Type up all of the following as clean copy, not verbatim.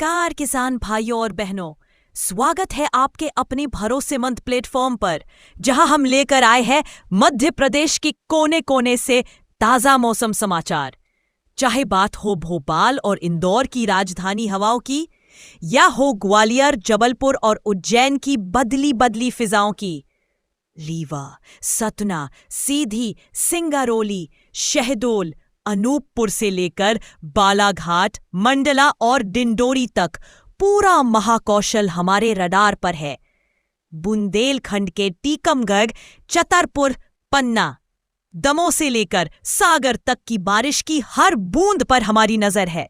नमस्कार किसान भाइयों और बहनों, स्वागत है आपके अपने भरोसेमंद प्लेटफॉर्म पर, जहां हम लेकर आए हैं मध्य प्रदेश की कोने कोने से ताजा मौसम समाचार। चाहे बात हो भोपाल और इंदौर की राजधानी हवाओं की, या हो ग्वालियर, जबलपुर और उज्जैन की बदली बदली फिजाओं की, रीवा, सतना, सीधी, सिंगरौली, शहडोल, अनूपपुर से लेकर बालाघाट, मंडला और डिंडोरी तक पूरा महाकौशल हमारे रडार पर है। बुंदेलखंड के टीकमगढ़, छतरपुर, पन्ना, दमोह से लेकर सागर तक की बारिश की हर बूंद पर हमारी नजर है।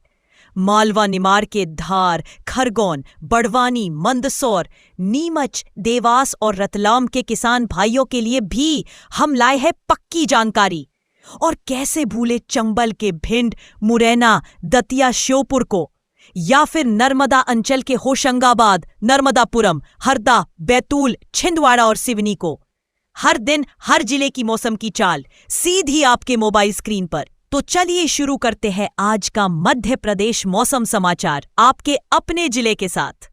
मालवा निमाड़ के धार, खरगोन, बड़वानी, मंदसौर, नीमच, देवास और रतलाम के किसान भाइयों के लिए भी हम लाए हैं पक्की जानकारी। और कैसे भूले चंबल के भिंड, मुरैना, दतिया, श्योपुर को, या फिर नर्मदा अंचल के होशंगाबाद, नर्मदापुरम, हरदा, बैतूल, छिंदवाड़ा और सिवनी को। हर दिन हर जिले की मौसम की चाल सीधी आपके मोबाइल स्क्रीन पर। तो चलिए शुरू करते हैं आज का मध्य प्रदेश मौसम समाचार आपके अपने जिले के साथ।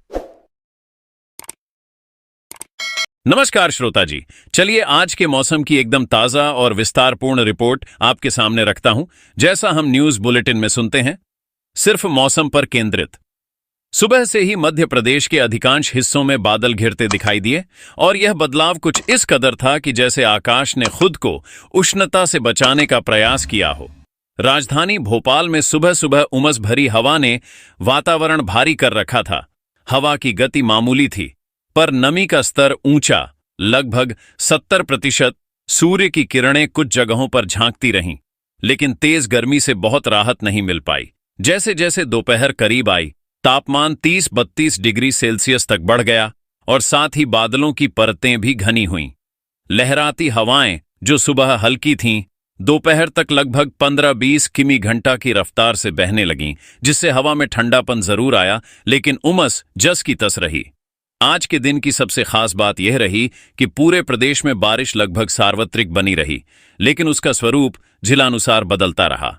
नमस्कार श्रोता जी, चलिए आज के मौसम की एकदम ताजा और विस्तारपूर्ण रिपोर्ट आपके सामने रखता हूं, जैसा हम न्यूज बुलेटिन में सुनते हैं, सिर्फ मौसम पर केंद्रित। सुबह से ही मध्य प्रदेश के अधिकांश हिस्सों में बादल घिरते दिखाई दिए और यह बदलाव कुछ इस कदर था कि जैसे आकाश ने खुद को उष्णता से बचाने का प्रयास किया हो। राजधानी भोपाल में सुबह सुबह उमस भरी हवा ने वातावरण भारी कर रखा था। हवा की गति मामूली थी, पर नमी का स्तर ऊंचा, लगभग 70%। सूर्य की किरणें कुछ जगहों पर झांकती रहीं, लेकिन तेज गर्मी से बहुत राहत नहीं मिल पाई। जैसे जैसे दोपहर करीब आई, तापमान 30-32 डिग्री सेल्सियस तक बढ़ गया और साथ ही बादलों की परतें भी घनी हुईं। लहराती हवाएं, जो सुबह हल्की थीं, दोपहर तक लगभग 15-20 किमी घंटा की रफ्तार से बहने लगीं, जिससे हवा में ठंडापन जरूर आया, लेकिन उमस जस की तस रही। आज के दिन की सबसे खास बात यह रही कि पूरे प्रदेश में बारिश लगभग सार्वत्रिक बनी रही, लेकिन उसका स्वरूप जिलानुसार बदलता रहा।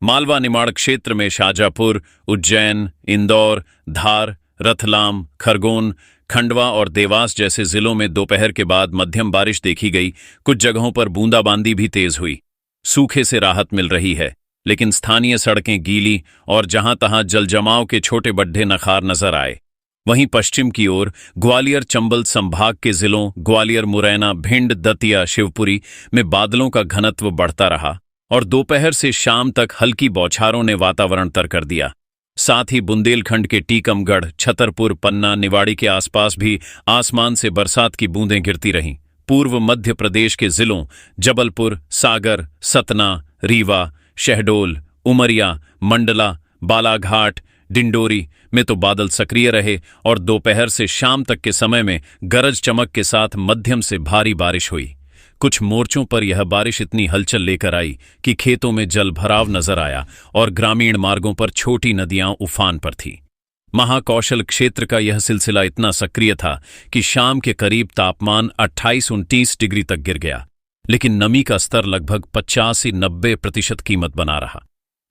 मालवा निमाड़ क्षेत्र में शाजापुर, उज्जैन, इंदौर, धार, रतलाम, खरगोन, खंडवा और देवास जैसे जिलों में दोपहर के बाद मध्यम बारिश देखी गई। कुछ जगहों पर बूंदाबांदी भी तेज हुई। सूखे से राहत मिल रही है, लेकिन स्थानीय सड़कें गीली और जहां तहां जलजमाव के छोटे बड्ढे नखार नजर आए। वहीं पश्चिम की ओर ग्वालियर चंबल संभाग के जिलों ग्वालियर, मुरैना, भिंड, दतिया, शिवपुरी में बादलों का घनत्व बढ़ता रहा और दोपहर से शाम तक हल्की बौछारों ने वातावरण तर कर दिया। साथ ही बुंदेलखंड के टीकमगढ़, छतरपुर, पन्ना, निवाड़ी के आसपास भी आसमान से बरसात की बूंदें गिरती रहीं। पूर्व मध्य प्रदेश के जिलों जबलपुर, सागर, सतना, रीवा, शहडोल, उमरिया, मंडला, बालाघाट, डिंडोरी में तो बादल सक्रिय रहे और दोपहर से शाम तक के समय में गरज चमक के साथ मध्यम से भारी बारिश हुई। कुछ मोर्चों पर यह बारिश इतनी हलचल लेकर आई कि खेतों में जल भराव नजर आया और ग्रामीण मार्गों पर छोटी नदियां उफान पर थीं। महाकौशल क्षेत्र का यह सिलसिला इतना सक्रिय था कि शाम के करीब तापमान 28-29 डिग्री तक गिर गया, लेकिन नमी का स्तर लगभग 85-90% कीमत बना रहा।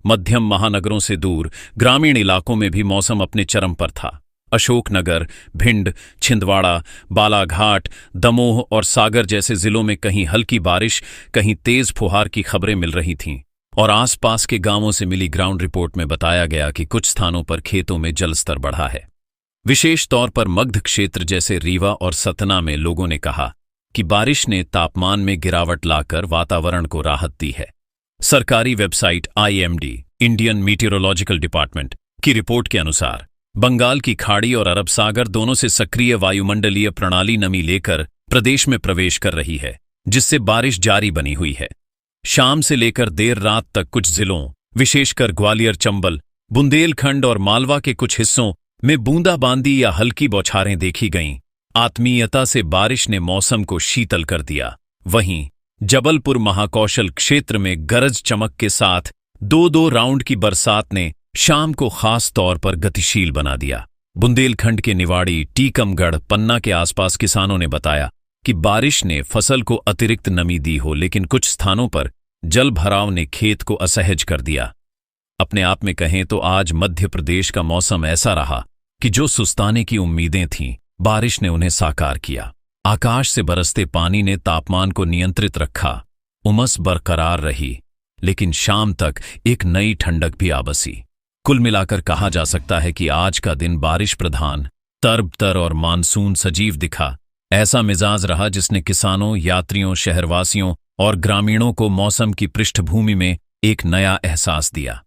मध्यम महानगरों से दूर ग्रामीण इलाकों में भी मौसम अपने चरम पर था। अशोकनगर, भिंड, छिंदवाड़ा, बालाघाट, दमोह और सागर जैसे जिलों में कहीं हल्की बारिश, कहीं तेज फुहार की खबरें मिल रही थीं और आसपास के गांवों से मिली ग्राउंड रिपोर्ट में बताया गया कि कुछ स्थानों पर खेतों में जलस्तर बढ़ा है। विशेष तौर पर मगध क्षेत्र जैसे रीवा और सतना में लोगों ने कहा कि बारिश ने तापमान में गिरावट लाकर वातावरण को राहत दी है। सरकारी website IMD, Indian meteorological department की रिपोर्ट के अनुसार बंगाल की खाड़ी और अरब सागर दोनों से सक्रिय वायुमंडलीय प्रणाली नमी लेकर प्रदेश में प्रवेश कर रही है, जिससे बारिश जारी बनी हुई है। शाम से लेकर देर रात तक कुछ जिलों, विशेषकर ग्वालियर, चंबल, बुंदेलखंड और मालवा के कुछ हिस्सों में बूंदाबांदी या हल्की बौछारें देखी गईं। आत्मीयता से बारिश ने मौसम को शीतल कर दिया। वहीं जबलपुर महाकौशल क्षेत्र में गरज चमक के साथ 2-2 राउंड की बरसात ने शाम को खास तौर पर गतिशील बना दिया। बुंदेलखंड के निवाड़ी, टीकमगढ़, पन्ना के आसपास किसानों ने बताया कि बारिश ने फसल को अतिरिक्त नमी दी हो, लेकिन कुछ स्थानों पर जल भराव ने खेत को असहज कर दिया। अपने आप में कहें तो आज मध्य प्रदेश का मौसम ऐसा रहा कि जो सुस्ताने की उम्मीदें थीं, बारिश ने उन्हें साकार किया। आकाश से बरसते पानी ने तापमान को नियंत्रित रखा, उमस बरकरार रही, लेकिन शाम तक एक नई ठंडक भी आ बसी। कुल मिलाकर कहा जा सकता है कि आज का दिन बारिश प्रधान, तरबतर और मानसून सजीव दिखा। ऐसा मिजाज रहा जिसने किसानों, यात्रियों, शहरवासियों और ग्रामीणों को मौसम की पृष्ठभूमि में एक नया एहसास दिया।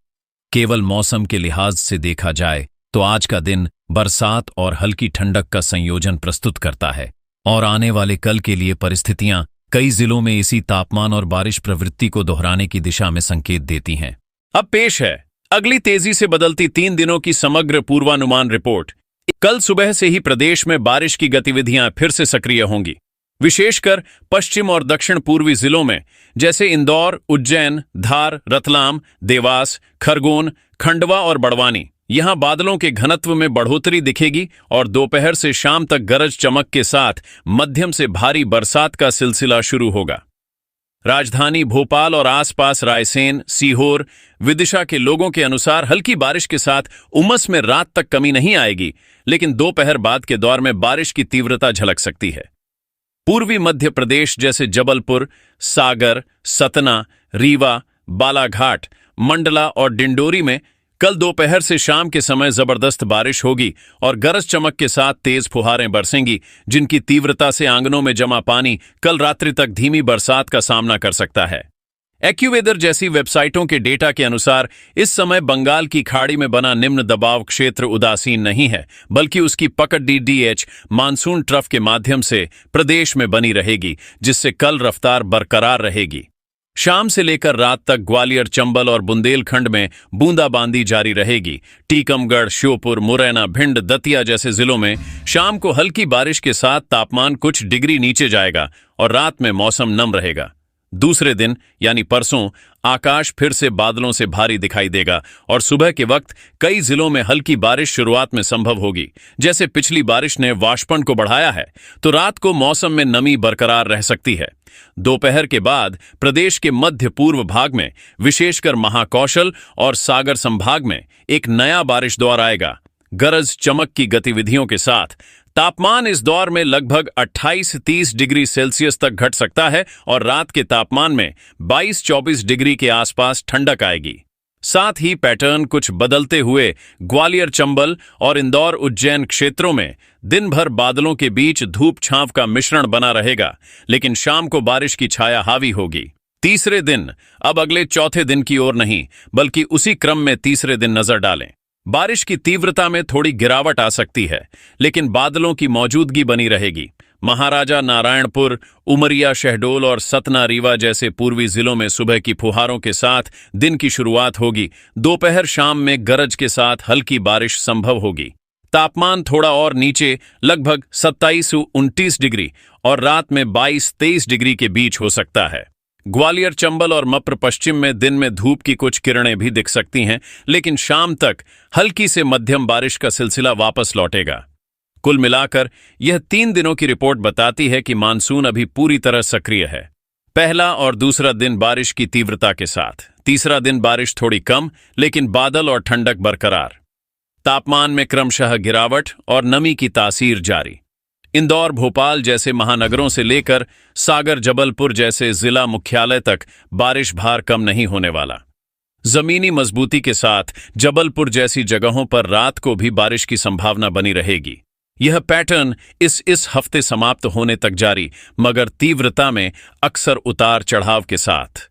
केवल मौसम के लिहाज से देखा जाए तो आज का दिन बरसात और हल्की ठंडक का संयोजन प्रस्तुत करता है, और आने वाले कल के लिए परिस्थितियां कई जिलों में इसी तापमान और बारिश प्रवृत्ति को दोहराने की दिशा में संकेत देती हैं। अब पेश है अगली तेजी से बदलती 3 दिनों की समग्र पूर्वानुमान रिपोर्ट। कल सुबह से ही प्रदेश में बारिश की गतिविधियां फिर से सक्रिय होंगी, विशेषकर पश्चिम और दक्षिण पूर्वी जिलों में, जैसे इंदौर, उज्जैन, धार, रतलाम, देवास, खरगोन, खंडवा और बड़वानी। यहां बादलों के घनत्व में बढ़ोतरी दिखेगी और दोपहर से शाम तक गरज चमक के साथ मध्यम से भारी बरसात का सिलसिला शुरू होगा। राजधानी भोपाल और आसपास रायसेन, सीहोर, विदिशा के लोगों के अनुसार हल्की बारिश के साथ उमस में रात तक कमी नहीं आएगी, लेकिन दोपहर बाद के दौर में बारिश की तीव्रता झलक सकती है। पूर्वी मध्य प्रदेश जैसे जबलपुर, सागर, सतना, रीवा, बालाघाट, मंडला और डिंडोरी में कल दोपहर से शाम के समय जबरदस्त बारिश होगी और गरज चमक के साथ तेज फुहारें बरसेंगी, जिनकी तीव्रता से आंगनों में जमा पानी कल रात्रि तक धीमी बरसात का सामना कर सकता है। एक्यूवेदर जैसी वेबसाइटों के डेटा के अनुसार इस समय बंगाल की खाड़ी में बना निम्न दबाव क्षेत्र उदासीन नहीं है, बल्कि उसकी पकड़ DDH मानसून ट्रफ के माध्यम से प्रदेश में बनी रहेगी, जिससे कल रफ्तार बरकरार रहेगी। शाम से लेकर रात तक ग्वालियर, चंबल और बुंदेलखंड में बूंदाबांदी जारी रहेगी। टीकमगढ़, श्योपुर, मुरैना, भिंड, दतिया जैसे जिलों में शाम को हल्की बारिश के साथ तापमान कुछ डिग्री नीचे जाएगा और रात में मौसम नम रहेगा। दूसरे दिन यानी परसों आकाश फिर से बादलों से भारी दिखाई देगा और सुबह के वक्त कई जिलों में हल्की बारिश शुरुआत में संभव होगी। जैसे पिछली बारिश ने वाष्पन को बढ़ाया है, तो रात को मौसम में नमी बरकरार रह सकती है। दोपहर के बाद प्रदेश के मध्य पूर्व भाग में, विशेषकर महाकौशल और सागर संभाग में एक नया बारिश दौर आएगा। गरज चमक की गतिविधियों के साथ तापमान इस दौर में लगभग 28-30 डिग्री सेल्सियस तक घट सकता है और रात के तापमान में 22-24 डिग्री के आसपास ठंडक आएगी। साथ ही पैटर्न कुछ बदलते हुए ग्वालियर, चंबल और इंदौर, उज्जैन क्षेत्रों में दिन भर बादलों के बीच धूप छांव का मिश्रण बना रहेगा, लेकिन शाम को बारिश की छाया हावी होगी। तीसरे दिन अब अगले चौथे दिन की ओर नहीं, बल्कि उसी क्रम में तीसरे दिन नजर डालें। बारिश की तीव्रता में थोड़ी गिरावट आ सकती है, लेकिन बादलों की मौजूदगी बनी रहेगी। महाराजा, नारायणपुर, उमरिया, शहडोल और सतना, रीवा जैसे पूर्वी जिलों में सुबह की फुहारों के साथ दिन की शुरुआत होगी। दोपहर शाम में गरज के साथ हल्की बारिश संभव होगी। तापमान थोड़ा और नीचे लगभग 27-29 डिग्री और रात में 22-23 डिग्री के बीच हो सकता है। ग्वालियर, चंबल और मप्र पश्चिम में दिन में धूप की कुछ किरणें भी दिख सकती हैं, लेकिन शाम तक हल्की से मध्यम बारिश का सिलसिला वापस लौटेगा। कुल मिलाकर यह 3 दिनों की रिपोर्ट बताती है कि मानसून अभी पूरी तरह सक्रिय है। पहला और दूसरा दिन बारिश की तीव्रता के साथ, तीसरा दिन बारिश थोड़ी कम, लेकिन बादल और ठंडक बरकरार। तापमान में क्रमशः गिरावट और नमी की तासीर जारी। इंदौर, भोपाल जैसे महानगरों से लेकर सागर, जबलपुर जैसे जिला मुख्यालय तक बारिश भार कम नहीं होने वाला। जमीनी मजबूती के साथ जबलपुर जैसी जगहों पर रात को भी बारिश की संभावना बनी रहेगी। यह पैटर्न इस हफ्ते समाप्त होने तक जारी, मगर तीव्रता में अक्सर उतार चढ़ाव के साथ।